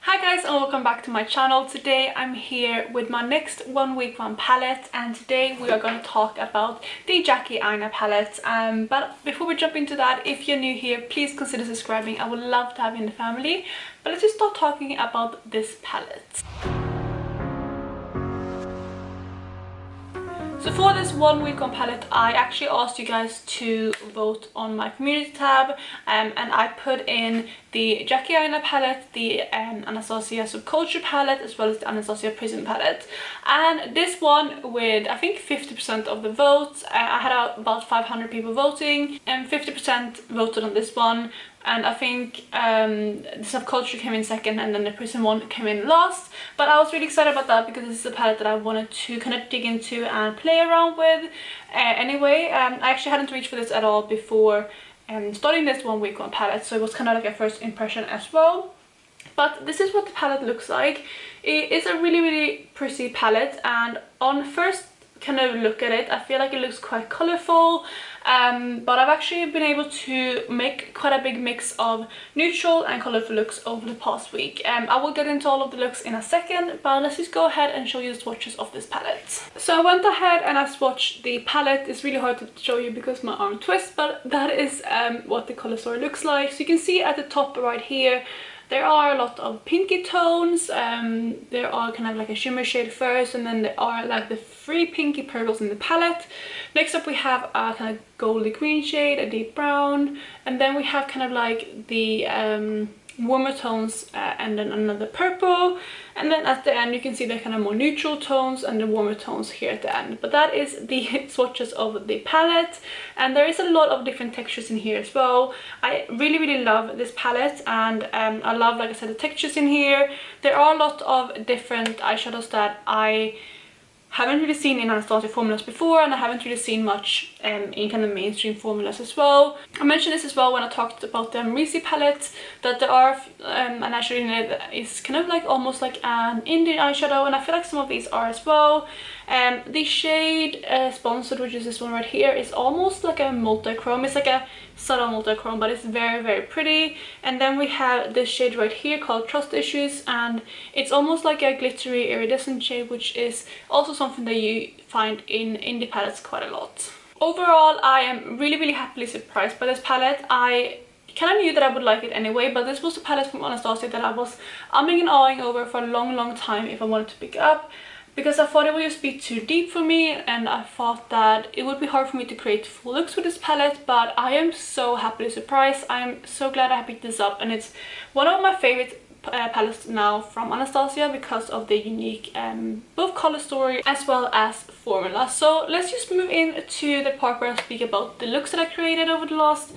Hi guys and welcome back to my channel. Today I'm here with my next 1 week 1 palette, and today we are going to talk about the Jackie Aina palette. But before we jump into that, if you're new here, please consider subscribing. I would love to have you in the family. But let's just start talking about this palette. So for this 1 week 1 palette, I actually asked you guys to vote on my community tab, and I put in the Jackie Aina palette, the Anastasia Subculture palette, as well as the Anastasia Prism palette. And this one, with I think 50% of the votes, I had about 500 people voting, and 50% voted on this one. And I think the Subculture came in second, and then the Prism one came in last. But I was really excited about that because this is a palette that I wanted to kind of dig into and play around with. Anyway, I actually hadn't reached for this at all before starting this 1 week 1 palette, so it was kind of like a first impression as well. But this is what the palette looks like. It is a really pretty palette, and on first kind of look at it, I feel like it looks quite colorful, but I've actually been able to make quite a big mix of neutral and colorful looks over the past week. I will get into all of the looks in a second, but let's just go ahead and show you the swatches of this palette. So I went ahead and I swatched the palette. It's really hard to show you because my arm twists, but that is what the color story looks like. So you can see at the top right here, there are a lot of pinky tones. There are kind of like a shimmer shade first, and then there are like the 3 pinky purples in the palette. Next up we have a kind of goldy green shade, a deep brown, and then we have kind of like the warmer tones and then another purple, and then at the end you can see the kind of more neutral tones and the warmer tones here at the end. But that is the swatches of the palette, and there is a lot of different textures in here as well. I really love this palette, and I love, like I said, the textures in here. There are a lot of different eyeshadows that I haven't really seen in Anastasia formulas before, and I haven't really seen much in kind of mainstream formulas as well. I mentioned this as well when I talked about the Amrisi palette, that there are an eyeshadow in it that is kind of like almost like an Indian eyeshadow, and I feel like some of these are as well. The shade Sponsored, which is this one right here, is almost like a multi-chrome. It's like a subtle multi-chrome, but it's very pretty. And then we have this shade right here called Trust Issues, and it's almost like a glittery iridescent shade, which is also something that you find in indie palettes quite a lot. Overall, I am really happily surprised by this palette. I kind of knew that I would like it anyway, but this was a palette from Anastasia that I was umming and ahhing over for a long time if I wanted to pick it up, because I thought it would just be too deep for me, and I thought that it would be hard for me to create full looks with this palette. But I am so happily surprised. I am so glad I picked this up, and it's one of my favorite palettes now from Anastasia because of the unique both color story as well as formula. So let's just move into the part where I speak about the looks that I created over the last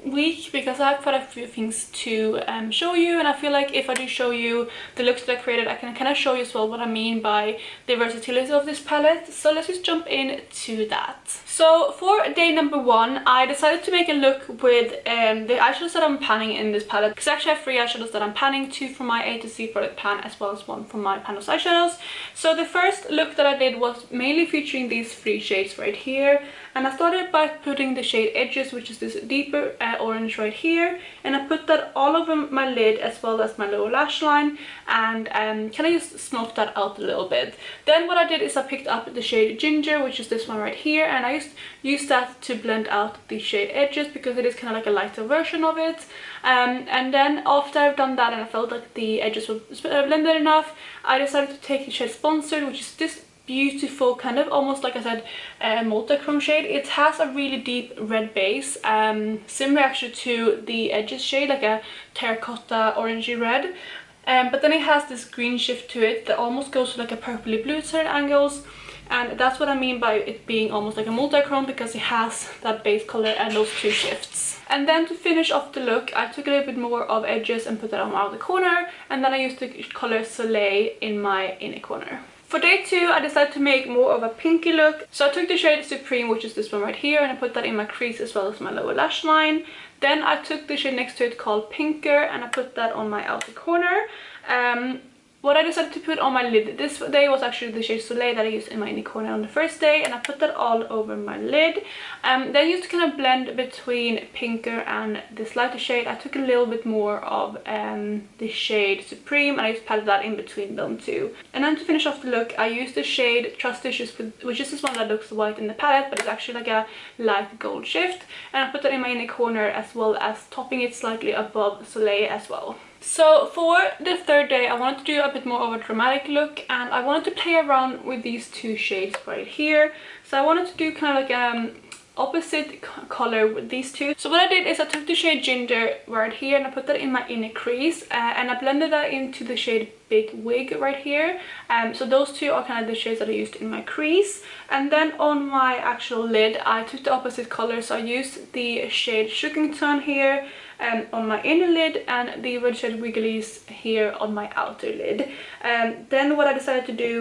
week, because I have quite a few things to show you, and I feel like if I do show you the looks that I created, I can kind of show you as well what I mean by the versatility of this palette. So let's just jump into that. So for day number 1, I decided to make a look with the eyeshadows that I'm panning in this palette, because I actually have 3 eyeshadows that I'm panning, 2 from my A to C product pan as well as 1 from my Panos eyeshadows. So the first look that I did was mainly featuring these 3 shades right here, and I started by putting the shade Edges, which is this deeper orange right here, and I put that all over my lid as well as my lower lash line, and kind of just smoked that out a little bit. Then what I did is I picked up the shade Ginger, which is this one right here, and I just used that to blend out the shade Edges because it is kind of like a lighter version of it. And then after I've done that and I felt like the edges were blended enough, I decided to take the shade Sponsored, which is this beautiful kind of almost, like I said, multi-chrome shade. It has a really deep red base, similar actually to the Edges shade, like a terracotta orangey red, but then it has this green shift to it that almost goes to like a purpley blue at certain angles. And that's what I mean by it being almost like a multi-chrome, because it has that base color and those 2 shifts. And then to finish off the look, I took a little bit more of Edges and put that on my outer corner, and then I used the color Soleil in my inner corner. For day 2, I decided to make more of a pinky look. So I took the shade Supreme, which is this one right here, and I put that in my crease as well as my lower lash line. Then I took the shade next to it called Pinker, and I put that on my outer corner. what I decided to put on my lid this day was actually the shade Soleil that I used in my inner corner on the first day, and I put that all over my lid. Then I used to kind of blend between pinker and this lighter shade. I took a little bit more of the shade Supreme, and I just patted that in between them too. And then to finish off the look, I used the shade Trust Issues, which is this one that looks white in the palette, but it's actually like a light gold shift, and I put that in my inner corner as well as topping it slightly above Soleil as well. So for the third day, I wanted to do a bit more of a dramatic look, and I wanted to play around with these two shades right here. So I wanted to do kind of like opposite color with these two. So what I did is I took the shade Ginger right here and I put that in my inner crease, and I blended that into the shade Big Wig right here. So those two are kind of the shades that I used in my crease. And then on my actual lid, I took the opposite color. So I used the shade Shookington here on my inner lid, and the red shade Wigglies here on my outer lid. Then what I decided to do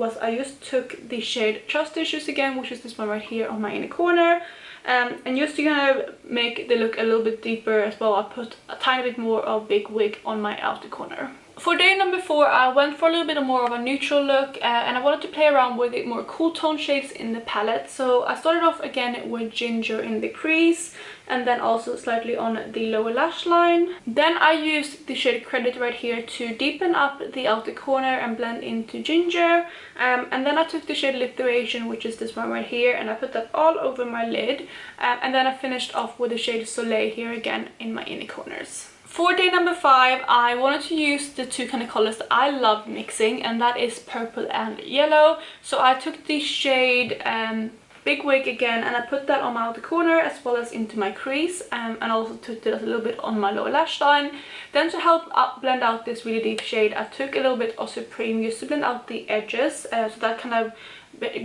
was I just took the shade Trust Issues again, which is this one right here on my inner corner, and just to kind of make the look a little bit deeper as well, I put a tiny bit more of Big Wig on my outer corner. For day number 4, I went for a little bit more of a neutral look, and I wanted to play around with the more cool tone shades in the palette. So I started off again with Ginger in the crease, and then also slightly on the lower lash line. Then I used the shade Credit right here to deepen up the outer corner and blend into Ginger. And then I took the shade Literation, which is this one right here, and I put that all over my lid. And then I finished off with the shade Soleil here again in my inner corners. For day number 5, I wanted to use the two kind of colors that I love mixing, and that is purple and yellow. So I took the shade Big Wig again, and I put that on my outer corner as well as into my crease, and also took it a little bit on my lower lash line. Then to help blend out this really deep shade, I took a little bit of Supreme just to blend out the edges, so that kind of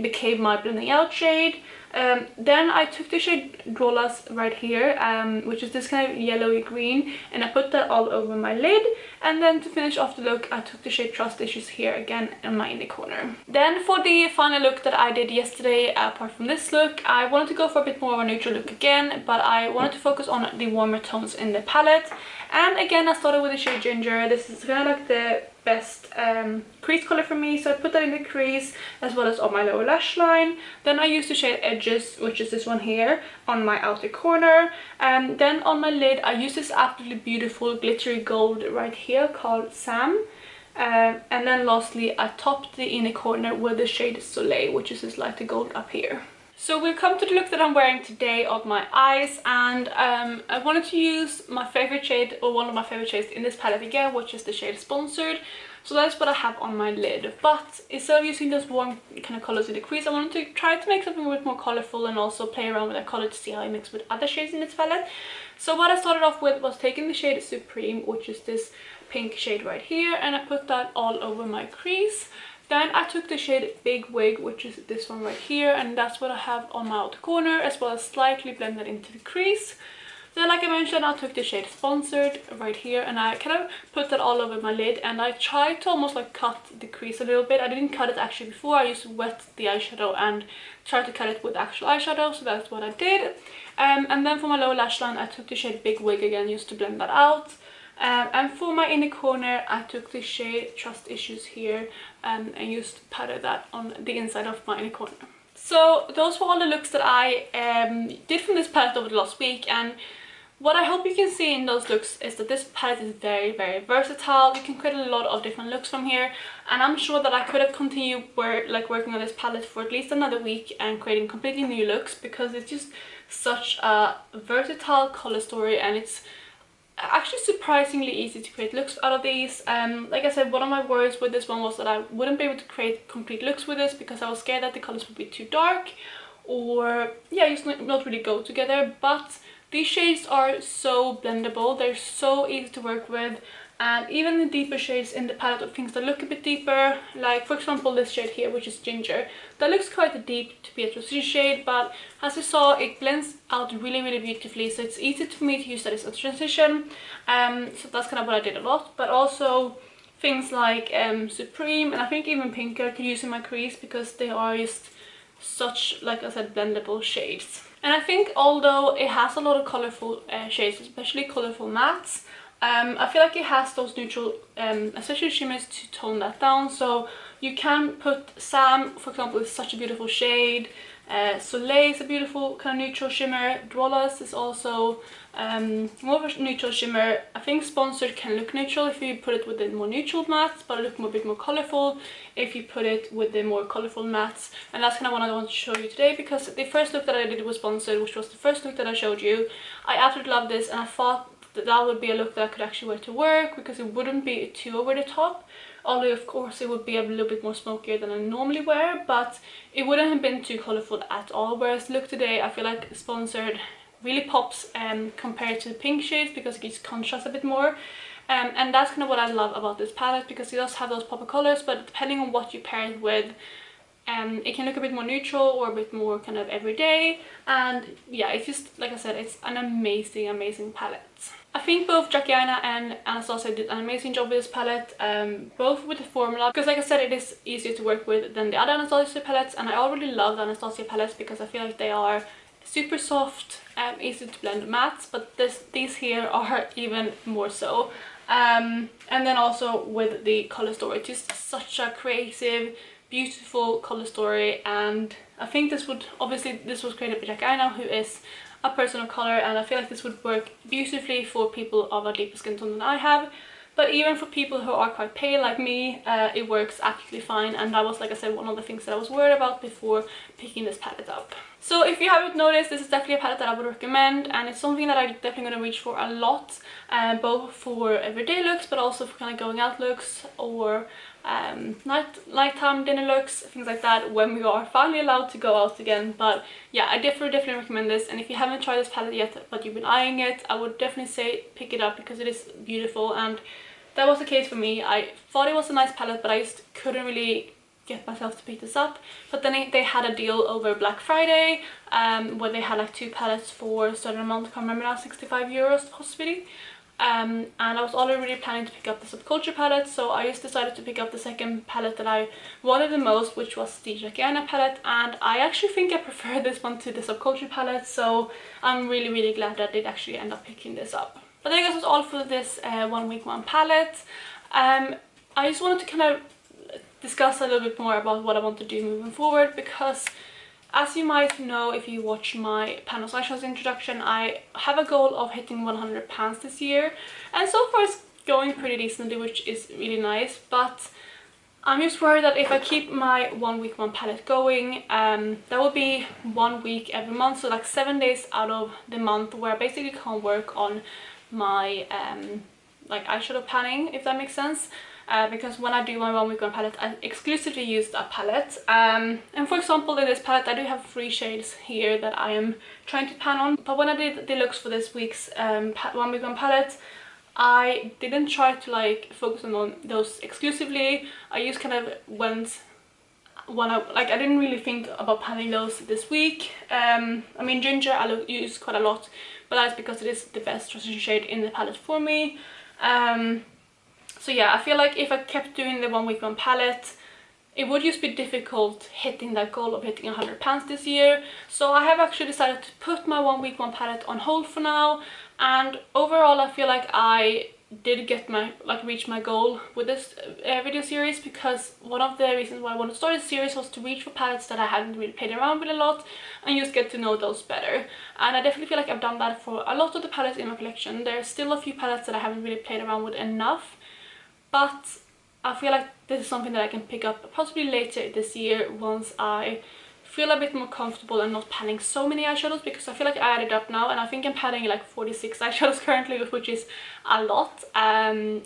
became my blending out shade. Then I took the shade Drolas right here, which is this kind of yellowy green, and I put that all over my lid. And then to finish off the look, I took the shade Trust Issues here again in my inner corner. Then for the final look that I did yesterday, apart from this look, I wanted to go for a bit more of a neutral look again, but I wanted to focus on the warmer tones in the palette. And again, I started with the shade Ginger. This is kind of like the best crease color for me, so I put that in the crease as well as on my lower lash line. Then I used the shade Edges, which is this one here, on my outer corner. Then on my lid, I used this absolutely beautiful glittery gold right here called Sam. And then lastly, I topped the inner corner with the shade Soleil, which is this lighter gold up here. So we've come to the look that I'm wearing today of my eyes, and I wanted to use my favorite shade, or one of my favorite shades in this palette again, which is the shade Sponsored. So that's what I have on my lid. But instead of using those warm kind of colors in the crease, I wanted to try to make something a bit more colorful and also play around with that color to see how it mixes with other shades in this palette. So what I started off with was taking the shade Supreme, which is this pink shade right here, and I put that all over my crease. Then I took the shade Big Wig, which is this one right here, and that's what I have on my outer corner, as well as slightly blended into the crease. Then, like I mentioned, I took the shade Sponsored right here, and I kind of put that all over my lid, and I tried to almost like cut the crease a little bit. I didn't cut it actually before. I just wet the eyeshadow and tried to cut it with actual eyeshadow, so that's what I did. And then for my lower lash line, I took the shade Big Wig again just to blend that out. And for my inner corner, I took the shade Trust Issues here and just patted that on the inside of my inner corner. So those were all the looks that I did from this palette over the last week, and what I hope you can see in those looks is that this palette is very, very versatile. You can create a lot of different looks from here, and I'm sure that I could have continued working on this palette for at least another week and creating completely new looks, because it's just such a versatile color story, and it's actually surprisingly easy to create looks out of these. Like I said, one of my worries with this one was that I wouldn't be able to create complete looks with this because I was scared that the colors would be too dark, or yeah, just not really go together. But these shades are so blendable, they're so easy to work with, and even the deeper shades in the palette of things that look a bit deeper, like for example this shade here, which is Ginger, that looks quite deep to be a transition shade, but as you saw, it blends out really, really beautifully, so it's easy for me to use that as a transition. So that's kind of what I did a lot. But also things like Supreme, and I think even Pinker, I could use in my crease because they are just such, like I said, blendable shades. And I think although it has a lot of colorful shades, especially colorful mattes, I feel like it has those neutral, especially shimmers, to tone that down. So you can put Sam, for example, is such a beautiful shade. Soleil is a beautiful kind of neutral shimmer. Dwellers is also more of a neutral shimmer. I think Sponsored can look neutral if you put it with the more neutral mattes, but look a bit more colorful if you put it with the more colorful mattes. And that's kind of what I want to show you today, because the first look that I did was Sponsored, which was the first look that I showed you. I absolutely love this, and I thought that would be a look that I could actually wear to work, because it wouldn't be too over the top. Although of course it would be a little bit more smokier than I normally wear, but it wouldn't have been too colourful at all. Whereas the look today, I feel like Sponsored really pops compared to the pink shades, because it gives contrast a bit more. And that's kind of what I love about this palette, because it does have those pop of colours, but depending on what you pair it with, it can look a bit more neutral or a bit more kind of everyday. And yeah, it's just, like I said, it's an amazing palette. I think both Jackie Aina and Anastasia did an amazing job with this palette, both with the formula, because like I said, it is easier to work with than the other Anastasia palettes, and I already love the Anastasia palettes because I feel like they are super soft, easy to blend mattes, but these here are even more so. And then also with the color story, just such a creative, beautiful color story. And I think this would, obviously this was created by Jackie Aina, who is a person of color, and I feel like this would work beautifully for people of a deeper skin tone than I have. But even for people who are quite pale like me, it works absolutely fine, and that was, like I said, one of the things that I was worried about before picking this palette up. So if you haven't noticed, this is definitely a palette that I would recommend, and it's something that I'm definitely going to reach for a lot, both for everyday looks, but also for kind of going out looks, or nighttime dinner looks, things like that, when we are finally allowed to go out again. But yeah, I definitely recommend this, and if you haven't tried this palette yet but you've been eyeing it, I would definitely say pick it up, because it is beautiful. And that was the case for me. I thought it was a nice palette, but I just couldn't really get myself to pick this up. But then they had a deal over Black Friday, where they had like 2 palettes for a certain amount, I can't remember now, 65 euros possibly. And I was already planning to pick up the Subculture palette, so I just decided to pick up the second palette that I wanted the most, which was the Jackie Aina palette, and I actually think I prefer this one to the Subculture palette, so I'm really glad that I did actually end up picking this up. But I guess that's all for this 1 week 1 palette. I just wanted to kind of discuss a little bit more about what I want to do moving forward, because as you might know if you watch my Pan of Eyeshadows introduction, I have a goal of hitting 100 pans this year, and so far it's going pretty decently, which is really nice. But I'm just worried that if I keep my 1 week 1 palette going, that will be 1 week every month, so like 7 days out of the month where I basically can't work on my like eyeshadow panning, if that makes sense. Because when I do my 1 week 1 palette, I exclusively use that palette. And for example, in this palette, I do have 3 shades here that I am trying to pan on. But when I did the looks for this week's 1 week 1 palette, I didn't try to like focus on those exclusively. I just kind of went I didn't really think about panning those this week. I mean, Ginger I use quite a lot, but that's because it is the best transition shade in the palette for me. So yeah, I feel like if I kept doing the 1 week 1 palette, it would just be difficult hitting that goal of hitting 100 pans this year. So I have actually decided to put my 1 week 1 palette on hold for now. And overall, I feel like I did get reach my goal with this video series, because one of the reasons why I wanted to start this series was to reach for palettes that I hadn't really played around with a lot, and just get to know those better. And I definitely feel like I've done that for a lot of the palettes in my collection. There are still a few palettes that I haven't really played around with enough, but I feel like this is something that I can pick up possibly later this year, once I feel a bit more comfortable and not panning so many eyeshadows, because I feel like I added up now and I think I'm panning like 46 eyeshadows currently, which is a lot.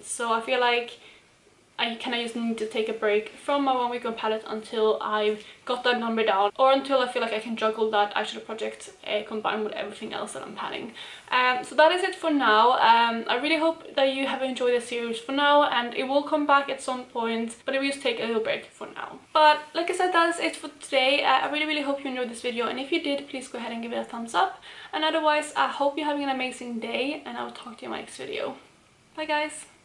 So I feel like I kind of just need to take a break from my 1 week 1 palette until I've got that number down, or until I feel like I can juggle that eyeshadow project combined with everything else that I'm panning. So that is it for now. I really hope that you have enjoyed this series for now, and it will come back at some point, but it will just take a little break for now. But like I said, that is it for today. I really hope you enjoyed this video, and if you did, please go ahead and give it a thumbs up. And otherwise, I hope you're having an amazing day, and I will talk to you in my next video. Bye guys!